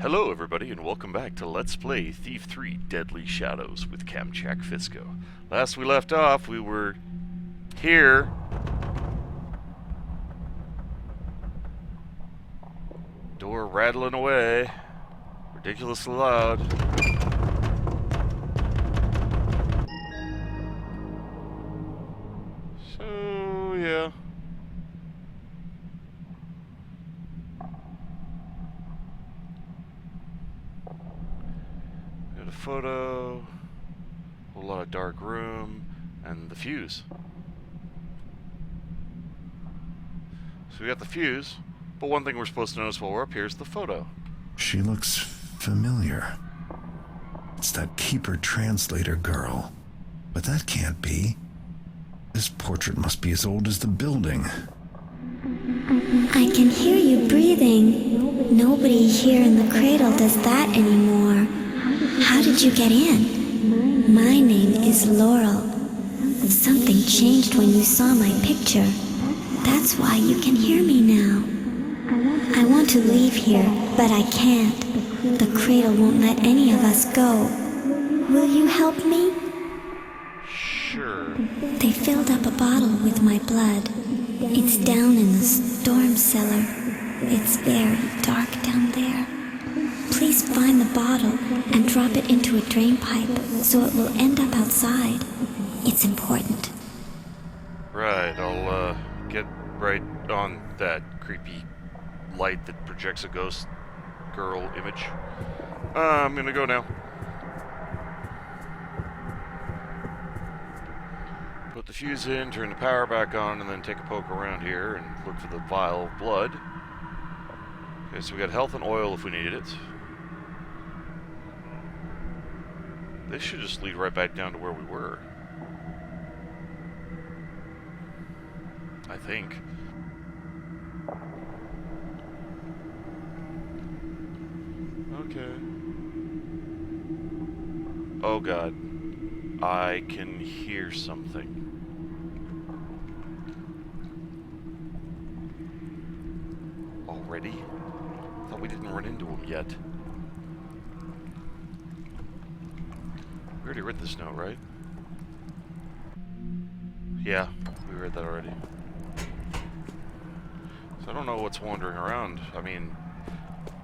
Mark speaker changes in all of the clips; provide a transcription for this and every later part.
Speaker 1: Hello everybody and welcome back to Let's Play Thief 3 Deadly Shadows with Kamchak Fisco. Last we left off, we were here. Door rattling away. Ridiculously loud. So, yeah. Got a photo, a whole lot of dark room, and the fuse. So we got the fuse, but one thing we're supposed to notice while we're up here is the photo.
Speaker 2: She looks familiar. It's that keeper translator girl. But that can't be. This portrait must be as old as the building.
Speaker 3: I can hear you breathing. Nobody here in the cradle does that anymore. How did you get in? My name is Laurel. Something changed when you saw my picture. That's why you can hear me now. I want to leave here, but I can't. The cradle won't let any of us go. Will you help me?
Speaker 1: Sure.
Speaker 3: They filled up a bottle with my blood. It's down in the storm cellar. It's very dark down there. Please find the bottle and drop it into a drain pipe so it will end up outside. It's important.
Speaker 1: Right, I'll get right on that creepy light that projects a ghost girl image. I'm gonna go now. Put the fuse in, turn the power back on, and then take a poke around here and look for the vial of blood. Okay, so we got health and oil if we needed it. This should just lead right back down to where we were. I think. Okay. Oh god. I can hear something. Already? Thought we didn't run into him yet. We already read this note, right? Yeah, we read that already. So I don't know what's wandering around. I mean,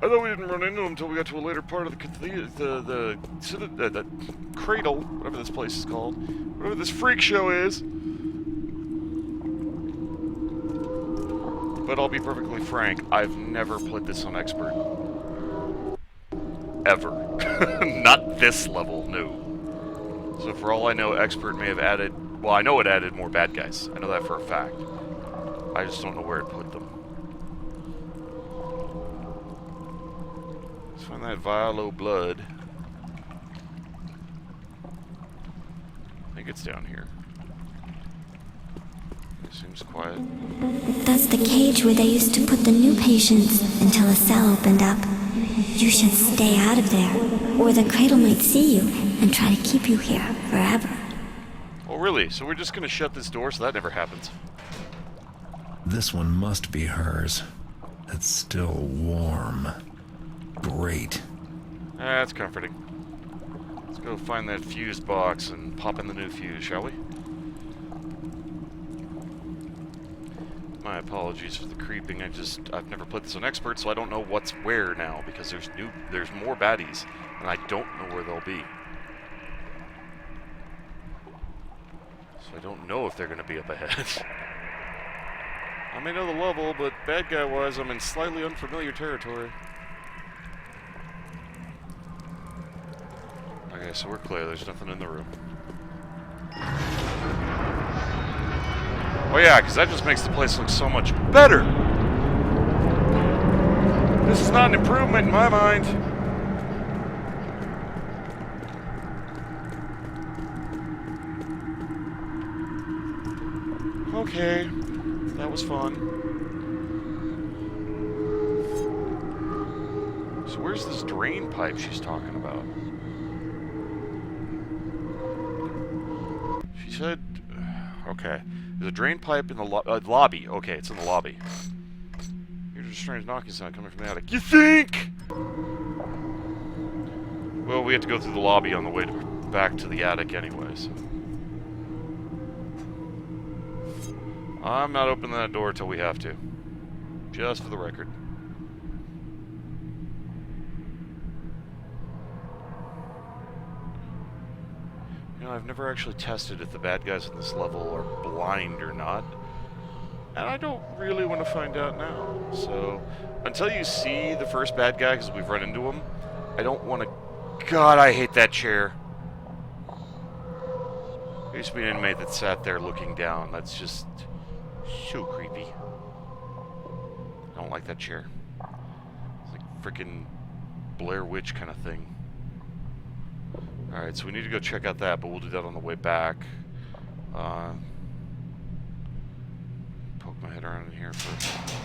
Speaker 1: I thought we didn't run into him until we got to a later part of the cradle, whatever this place is called, whatever this freak show is. But I'll be perfectly frank, I've never played this on expert. Ever. Not this level, no. So for all I know, expert may have added, well, I know it added more bad guys. I know that for a fact. I just don't know where it put them. Let's find that vial of blood. I think it's down here. It seems quiet.
Speaker 3: That's the cage where they used to put the new patients until a cell opened up. You should stay out of there, or the cradle might see you and try to keep you here forever.
Speaker 1: Oh, really? So we're just gonna shut this door so that never happens?
Speaker 2: This one must be hers. It's still warm. Great.
Speaker 1: That's comforting. Let's go find that fuse box and pop in the new fuse, shall we? My apologies for the creeping. I've never played this on expert, so I don't know what's where now, because there's more baddies, and I don't know where they'll be. So I don't know if they're gonna be up ahead. I may know the level, but bad guy-wise, I'm in slightly unfamiliar territory. Okay, so we're clear. There's nothing in the room. Oh yeah, because that just makes the place look so much better! This is not an improvement in my mind. Okay, that was fun. So where's this drain pipe she's talking about? She said... Okay. There's a drain pipe in the lobby. Okay, it's in the lobby. Here's a strange knocking sound coming from the attic. You think? we have to go through the lobby on the way back to the attic anyway, so... I'm not opening that door till we have to. Just for the record. You know, I've never actually tested if the bad guys in this level are blind or not. And I don't really want to find out now. So, until you see the first bad guy, because we've run into him, I don't want to... God, I hate that chair. There used to be an inmate that sat there looking down. That's just so creepy. I don't like that chair. It's like frickin' Blair Witch kind of thing. Alright, so we need to go check out that, but we'll do that on the way back. Poke my head around in here first.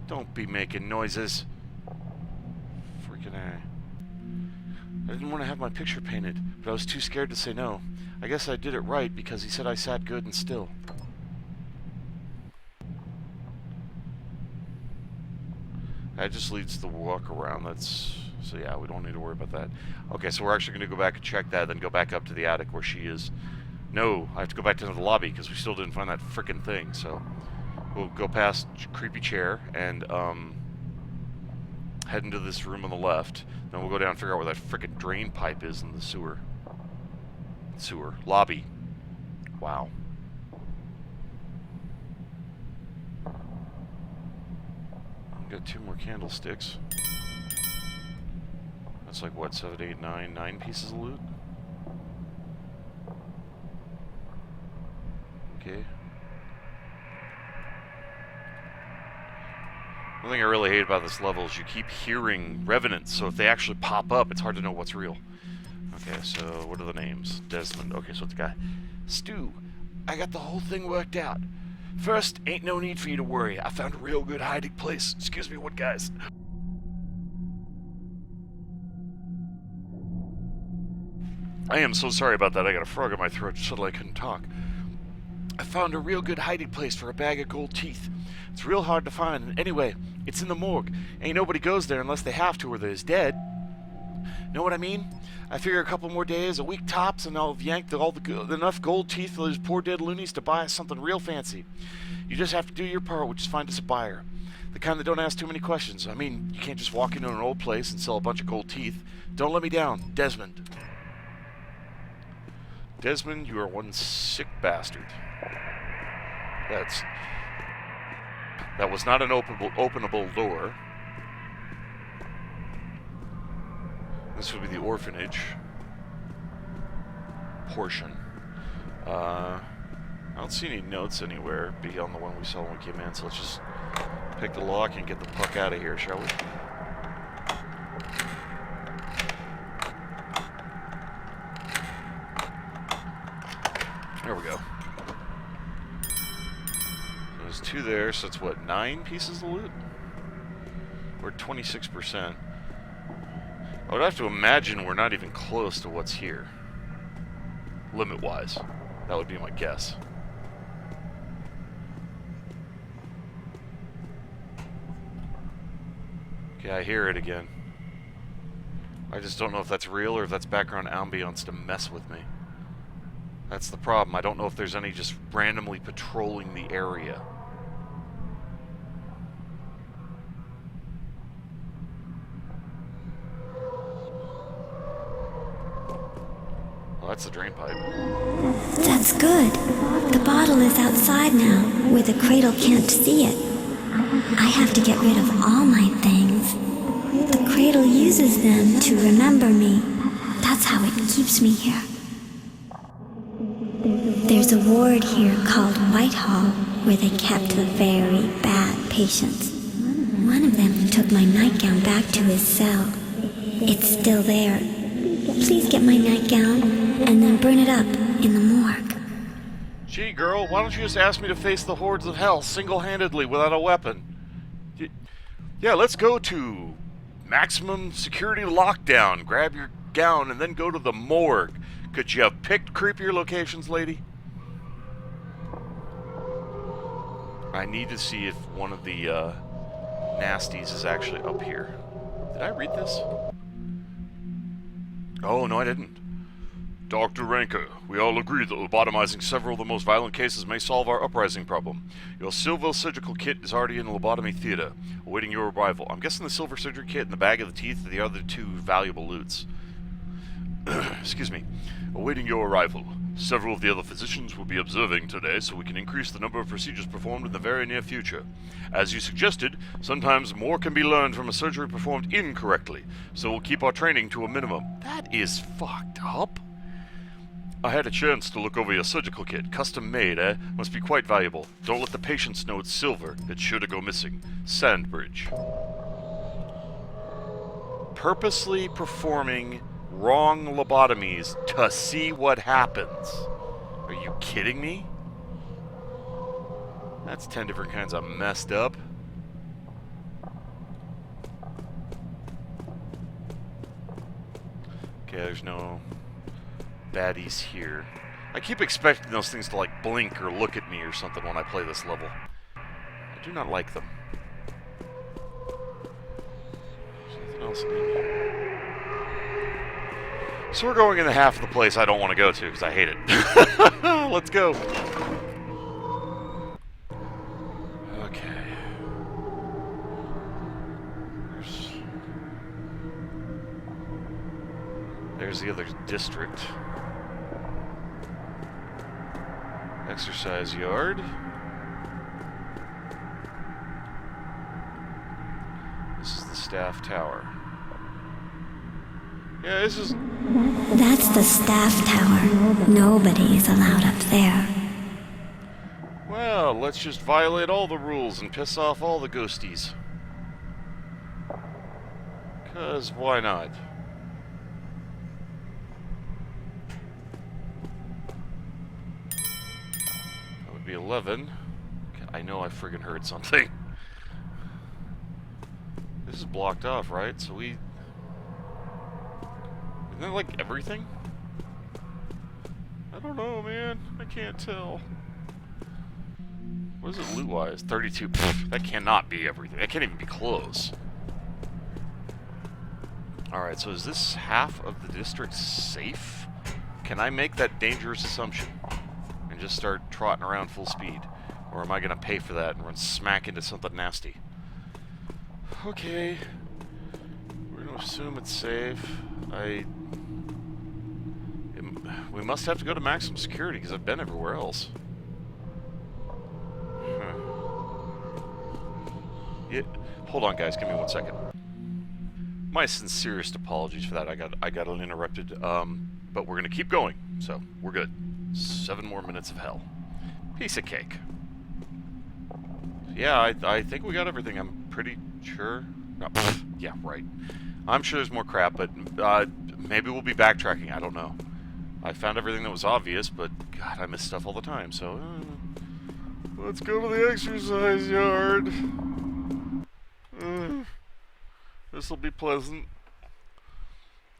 Speaker 1: Don't be making noises. Freaking A. I didn't want to have my picture painted, but I was too scared to say no. I guess I did it right because he said I sat good and still. That just leads to the walk around. That's... So yeah, we don't need to worry about that. Okay, so we're actually going to go back and check that, then go back up to the attic where she is. No, I have to go back to the lobby because we still didn't find that frickin' thing. So we'll go past creepy chair and head into this room on the left. Then we'll go down and figure out where that frickin' drain pipe is in the sewer. Lobby. Wow. I've got 2 more candlesticks. That's like, what, 7, 8, 9 pieces of loot? Okay. One thing I really hate about this level is you keep hearing revenants, so if they actually pop up, it's hard to know what's real. Okay, so what are the names? Desmond. Okay, so it's a guy. Stu, I got the whole thing worked out. First, ain't no need for you to worry. I found a real good hiding place. Excuse me, what guys? I am so sorry about that. I got a frog in my throat just so I couldn't talk. I found a real good hiding place for a bag of gold teeth. It's real hard to find, and anyway, it's in the morgue. Ain't nobody goes there unless they have to or they're dead. Know what I mean? I figure a couple more days, a week tops, and I'll have yanked enough gold teeth for those poor dead loonies to buy us something real fancy. You just have to do your part, which is find us a buyer. The kind that don't ask too many questions. I mean, you can't just walk into an old place and sell a bunch of gold teeth. Don't let me down, Desmond. Desmond, you are one sick bastard. That was not an openable door. This would be the orphanage portion. I don't see any notes anywhere beyond the one we saw when we came in, so let's just pick the lock and get the fuck out of here, shall we? There we go. There's 2 there, so it's what, 9 pieces of loot? We're 26%. I would have to imagine we're not even close to what's here. Limit-wise. That would be my guess. Okay, I hear it again. I just don't know if that's real or if that's background ambience to mess with me. That's the problem. I don't know if there's any just randomly patrolling the area. Well, that's the drain pipe.
Speaker 3: That's good. The bottle is outside now, where the cradle can't see it. I have to get rid of all my things. The cradle uses them to remember me. That's how it keeps me here. There's a ward here called Whitehall, where they kept the very bad patients. One of them took my nightgown back to his cell. It's still there. Please get my nightgown and then burn it up in the morgue.
Speaker 1: Gee, girl, why don't you just ask me to face the hordes of hell single-handedly without a weapon? Yeah, let's go to maximum security lockdown. Grab your gown and then go to the morgue. Could you have picked creepier locations, lady? I need to see if one of the nasties is actually up here. Did I read this? Oh, no, I didn't. Dr. Ranker, we all agree that lobotomizing several of the most violent cases may solve our uprising problem. Your silver surgical kit is already in the lobotomy theater, awaiting your arrival. I'm guessing the silver surgery kit and the bag of the teeth are the other two valuable loots. Excuse me. Awaiting your arrival. Several of the other physicians will be observing today, so we can increase the number of procedures performed in the very near future. As you suggested, sometimes more can be learned from a surgery performed incorrectly, so we'll keep our training to a minimum. That is fucked up. I had a chance to look over your surgical kit. Custom made, eh? Must be quite valuable. Don't let the patients know it's silver. It's sure to go missing. Sandbridge. Purposely performing wrong lobotomies to see what happens. Are you kidding me? That's 10 different kinds of messed up. Okay, there's no baddies here. I keep expecting those things to like blink or look at me or something when I play this level. I do not like them. Something else in here. So we're going into half of the place I don't want to go to because I hate it. Let's go. Okay. There's the other district. Exercise yard. This is the staff tower. Yeah, this is...
Speaker 3: That's the staff tower. Nobody is allowed up there.
Speaker 1: Well, let's just violate all the rules and piss off all the ghosties. 'Cause why not? That would be 11. I know I friggin' heard something. This is blocked off, right? So we... Isn't that like everything? I don't know, man. I can't tell. What is it loot-wise? 32. Pfft, that cannot be everything. That can't even be close. Alright, so is this half of the district safe? Can I make that dangerous assumption and just start trotting around full speed? Or am I going to pay for that and run smack into something nasty? Okay. We're going to assume it's safe. We must have to go to maximum security because I've been everywhere else. Huh. Yeah. Hold on, guys. Give me 1 second. My sincerest apologies for that. I got uninterrupted. But we're gonna keep going, so we're good. 7 more minutes of hell. Piece of cake. Yeah, I think we got everything. I'm pretty sure. No, yeah, right. I'm sure there's more crap, but maybe we'll be backtracking. I don't know. I found everything that was obvious, but God, I miss stuff all the time. So let's go to the exercise yard. This'll be pleasant.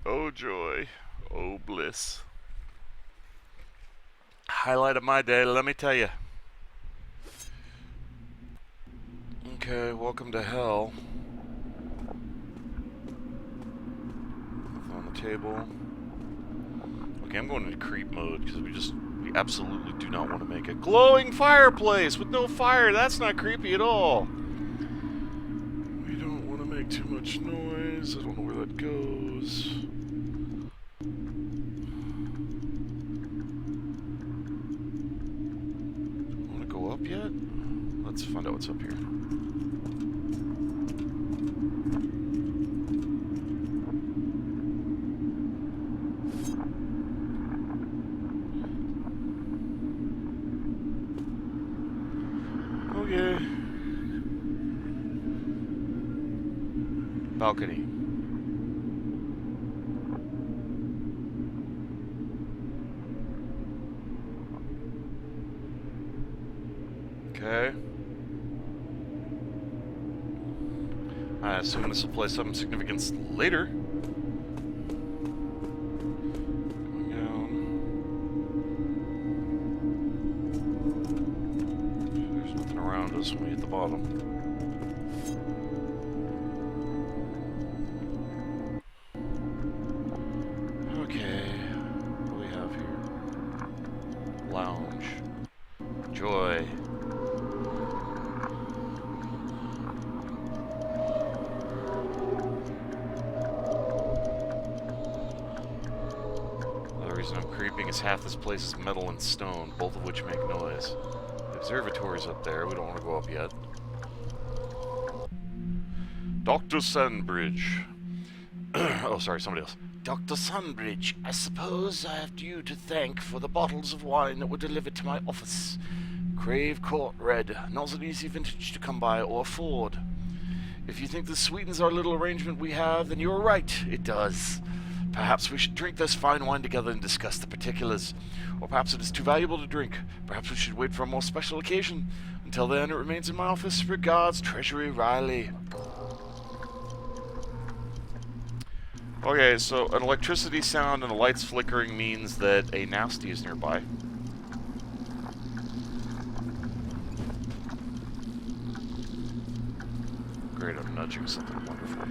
Speaker 1: Oh joy. Oh bliss. Highlight of my day, let me tell you. Okay, welcome to hell. Nothing on the table. Okay, I'm going into creep mode because we absolutely do not want to make a glowing fireplace with no fire. That's not creepy at all. We don't want to make too much noise. I don't know where that goes. Want to go up yet? Let's find out what's up here. Okay. Balcony. Okay. I assume this will play some significance later. Going down. There's nothing around us when we hit the bottom. reason I'm creeping is half this place is metal and stone, both of which make noise. The observatory's up there. We don't want to go up yet. Dr. Sandbridge. Oh, sorry, somebody else. Dr. Sunbridge, I suppose I have you to thank for the bottles of wine that were delivered to my office. Crave Court Red, not an easy vintage to come by or afford. If you think this sweetens our little arrangement we have, then you are right, it does. Perhaps we should drink this fine wine together and discuss the particulars. Or perhaps it is too valuable to drink. Perhaps we should wait for a more special occasion. Until then, it remains in my office. Regards, Treasury Riley. Okay, so an electricity sound and the lights flickering means that a nasty is nearby. Great, I'm nudging something wonderful.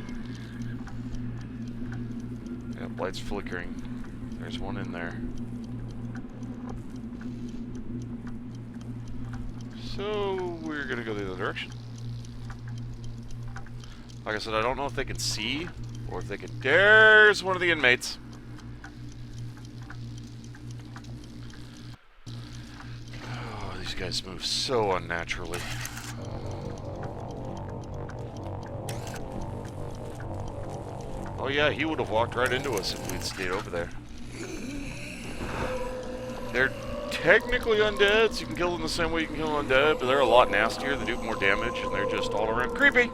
Speaker 1: Yeah, lights flickering. There's one in there. So, we're gonna go the other direction. Like I said, I don't know if they can see, or if they can... There's one of the inmates. Oh, these guys move so unnaturally. Oh yeah, he would have walked right into us if we'd stayed over there. They're technically undead, so you can kill them the same way you can kill undead, but they're a lot nastier, they do more damage, and they're just all around creepy!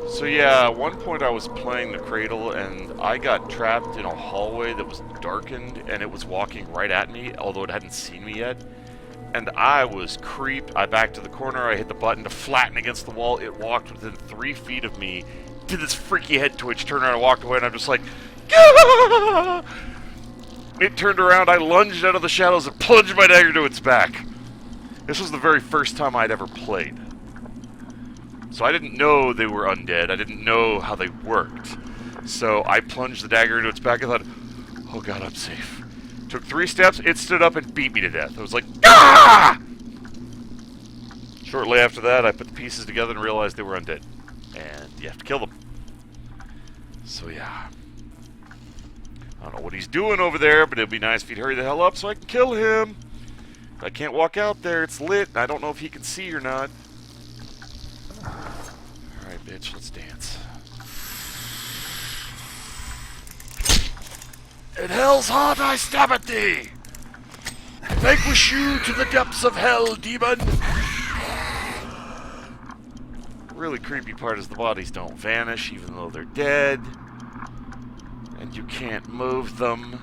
Speaker 1: So yeah, at one point I was playing the Cradle, and I got trapped in a hallway that was darkened, and it was walking right at me, although it hadn't seen me yet. And I was creeped. I backed to the corner, I hit the button to flatten against the wall, it walked within 3 feet of me, did this freaky head twitch, turned around and walked away, and I'm just like, Gah! It turned around, I lunged out of the shadows and plunged my dagger to its back. This was the very first time I'd ever played. So I didn't know they were undead, I didn't know how they worked. So I plunged the dagger into its back and thought, oh god, I'm safe. Took 3 steps, it stood up and beat me to death. I was like, ah! Shortly after that, I put the pieces together and realized they were undead. And you have to kill them. So yeah. I don't know what he's doing over there, but it'd be nice if he'd hurry the hell up so I can kill him. I can't walk out there, it's lit, and I don't know if he can see or not. Alright, bitch, let's dance. In hell's heart I stab at thee! I vanquish you to the depths of hell, demon! The really creepy part is the bodies don't vanish, even though they're dead. And you can't move them.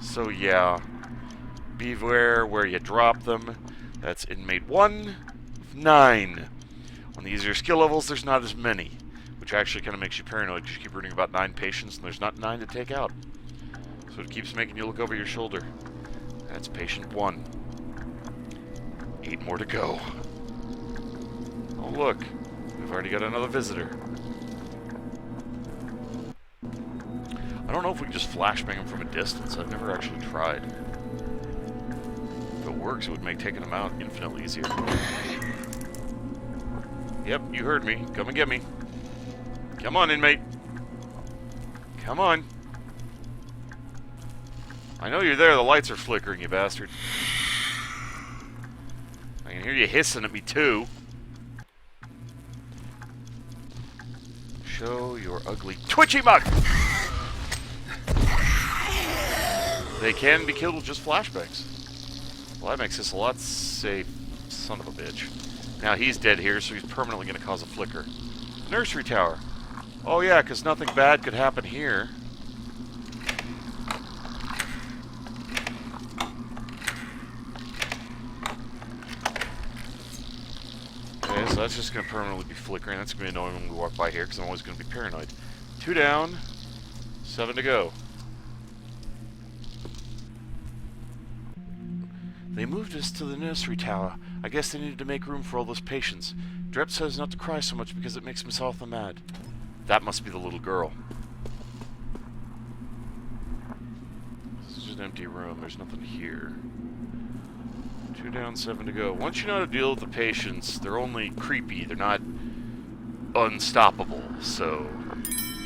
Speaker 1: So yeah, beware where you drop them. That's inmate 1 of 9. On the easier skill levels, there's not as many, which actually kind of makes you paranoid because you keep reading about 9 patients and there's not 9 to take out. So it keeps making you look over your shoulder. That's patient 1. 8 more to go. Oh look, we've already got another visitor. I don't know if we can just flashbang him from a distance. I've never actually tried. If it works, it would make taking him out infinitely easier. Yep, you heard me. Come and get me. Come on, inmate. Come on. I know you're there. The lights are flickering, you bastard. I can hear you hissing at me, too. Show your ugly twitchy mug! They can be killed with just flashbangs. Well, that makes this a lot safe. Son of a bitch. Now he's dead here, so he's permanently going to cause a flicker. Nursery tower. Oh yeah, because nothing bad could happen here. Okay, so that's just going to permanently be flickering. That's going to be annoying when we walk by here, because I'm always going to be paranoid. 2 down, 7 to go. They moved us to the nursery tower. I guess they needed to make room for all those patients. Drep says not to cry so much because it makes Miss Arthur mad. That must be the little girl. This is just an empty room. There's nothing here. 2 down, 7 to go. Once you know how to deal with the patients, they're only creepy. They're not unstoppable. So,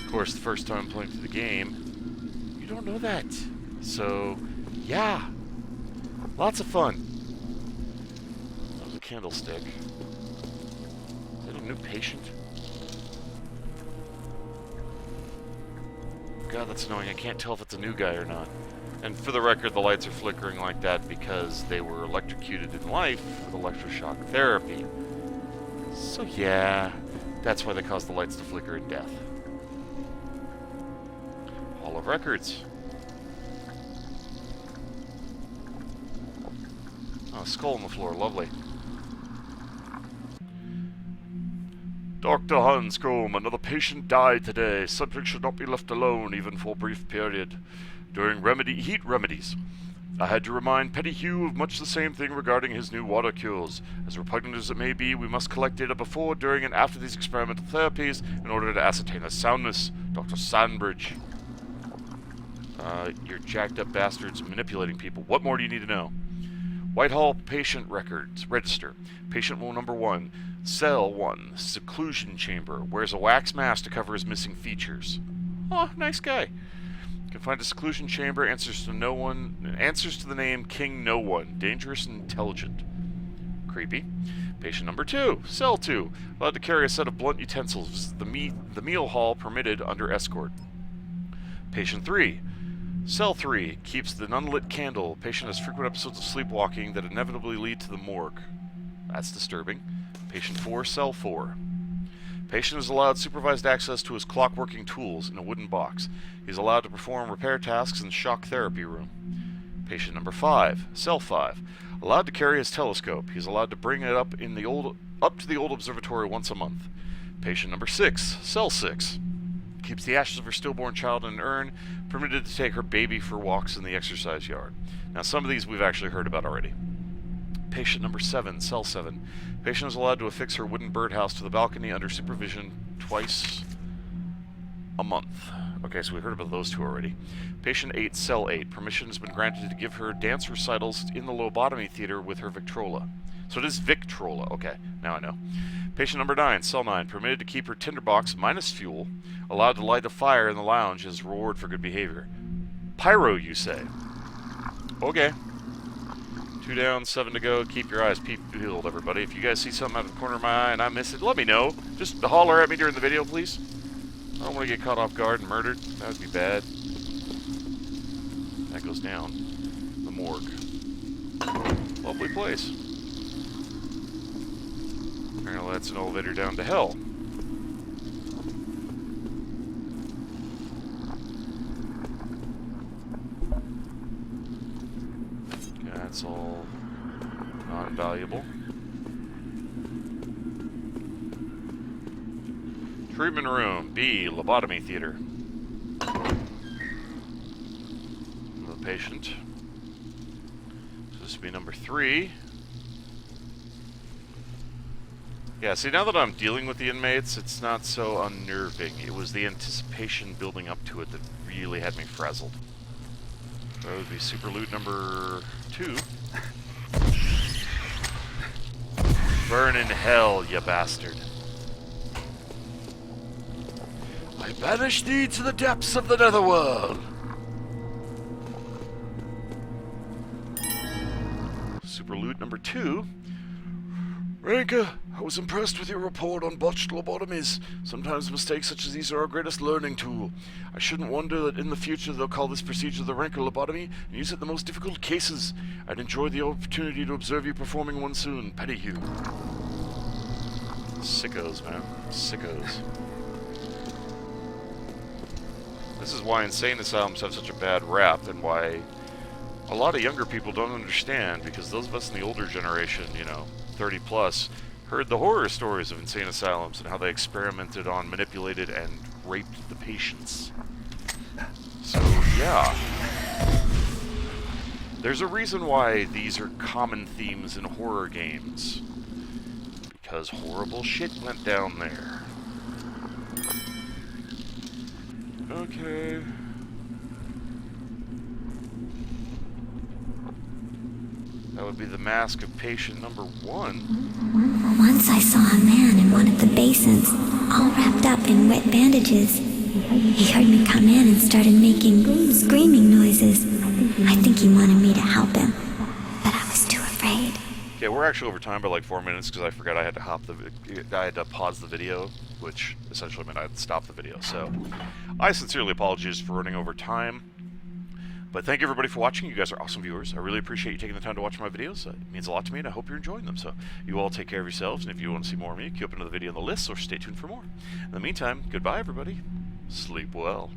Speaker 1: of course, the first time playing through the game, you You don't know that. So, yeah. Lots of fun. That was a candlestick. Is that a new patient? God, that's annoying. I can't tell if it's a new guy or not. And for the record, the lights are flickering like that because they were electrocuted in life with electroshock therapy. So yeah, that's why they cause the lights to flicker in death. Hall of Records. Oh, a skull on the floor. Lovely. Dr. Hanscombe, another patient died today. Subject should not be left alone, even for a brief period. During heat remedies, I had to remind Pettigrew of much the same thing regarding his new water cures. As repugnant as it may be, we must collect data before, during, and after these experimental therapies in order to ascertain their soundness. Dr. Sandbridge. You're jacked up bastards manipulating people. What more do you need to know? Whitehall patient records. Register. Patient number 1. Cell 1. Seclusion chamber. Wears a wax mask to cover his missing features. Oh, nice guy. Confined to seclusion chamber. Answers to no one. Answers to the name King No One. Dangerous and intelligent. Creepy. Patient number 2. Cell 2. Allowed to carry a set of blunt utensils. The meal hall permitted under escort. Patient 3. Cell 3. Keeps an unlit candle. Patient has frequent episodes of sleepwalking that inevitably lead to the morgue. That's disturbing. Patient 4. Cell 4. Patient is allowed supervised access to his clockworking tools in a wooden box. He is allowed to perform repair tasks in shock therapy room. Patient number 5. Cell 5. Allowed to carry his telescope. He is allowed to bring it up to the old observatory once a month. Patient number 6. Cell 6. Keeps the ashes of her stillborn child in an urn. Permitted to take her baby for walks in the exercise yard. Now, some of these we've actually heard about already. Patient number 7, Cell 7. Patient is allowed to affix her wooden birdhouse to the balcony under supervision twice a month. Okay, so we heard about those two already. Patient 8, Cell 8. Permission has been granted to give her dance recitals in the lobotomy theater with her Victrola. So it is Victrola. Okay, now I know. Patient number 9, Cell 9. Permitted to keep her tinderbox minus fuel. Allowed to light a fire in the lounge as reward for good behavior. Pyro, you say? Okay. 2 down, 7 to go. Keep your eyes peeled, everybody. If you guys see something out of the corner of my eye and I miss it, let me know. Just holler at me during the video, please. I don't want to get caught off guard and murdered. That would be bad. That goes down. The morgue. Lovely place. Apparently that's an elevator down to hell. That's all non-valuable. Treatment room. B. Lobotomy theater. The patient. So this would be number 3. Yeah, see, now that I'm dealing with the inmates, it's not so unnerving. It was the anticipation building up to it that really had me frazzled. That would be super loot number 2. Burn in hell, you bastard. I banish thee to the depths of the netherworld. Super loot number 2. Ranker, I was impressed with your report on botched lobotomies. Sometimes mistakes such as these are our greatest learning tool. I shouldn't wonder that in the future they'll call this procedure the Ranker lobotomy and use it in the most difficult cases. I'd enjoy the opportunity to observe you performing one soon, Pettigrew. Sickos, man. Sickos. This is why insane asylums have such a bad rap, and why a lot of younger people don't understand, because those of us in the older generation, 30 plus, heard the horror stories of insane asylums and how they experimented on, manipulated, and raped the patients. So, yeah. There's a reason why these are common themes in horror games. Because horrible shit went down there. Okay. That would be the mask of patient number 1.
Speaker 3: Once I saw a man in one of the basins, all wrapped up in wet bandages. He heard me come in and started making screaming noises. I think he wanted me to help him, but I was too afraid.
Speaker 1: Okay, we're actually over time by like 4 minutes because I forgot I had to pause the video, which essentially meant I had to stop the video. So I sincerely apologize for running over time. But thank you everybody for watching. You guys are awesome viewers. I really appreciate you taking the time to watch my videos. It means a lot to me, and I hope you're enjoying them. So you all take care of yourselves, and if you want to see more of me, keep up another video on the list or stay tuned for more. In the meantime, goodbye everybody. Sleep well.